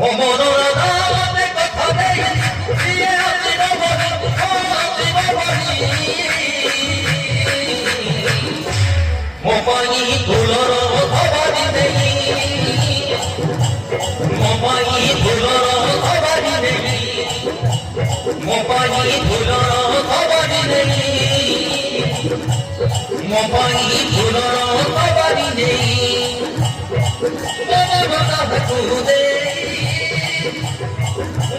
মনোরধাতে কথা দেই দিয়ে আতির বলি আতির বলি মোপাই ফুলর ধবারি দেই মোপাই ফুলর ধবারি দেই মোপাই ফুলর ধবারি দেই মোপাই ফুলর ধবারি দেই মনোরধা কুদে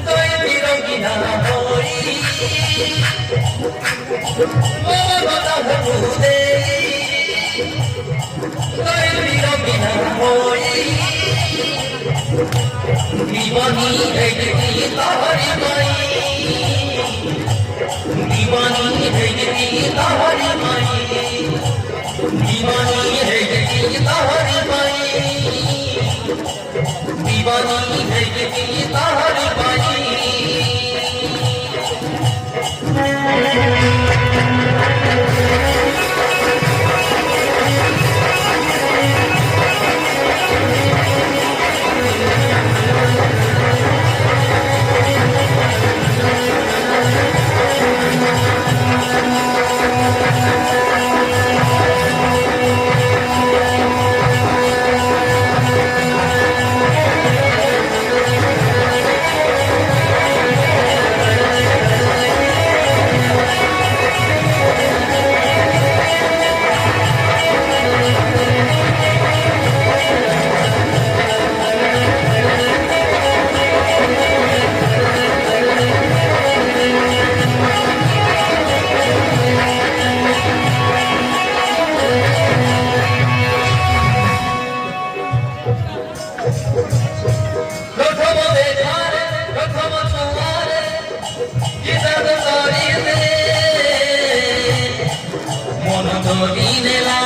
দয়ালি রঙিনা হই মনোরধা কুদে দয়ালি রঙিনা হই दीवानी है यही ताहरी माई दीवानी है यही ताहरी माई दीवानी है यही ताहरी माई दीवानी है यही ताहरी माई Dine la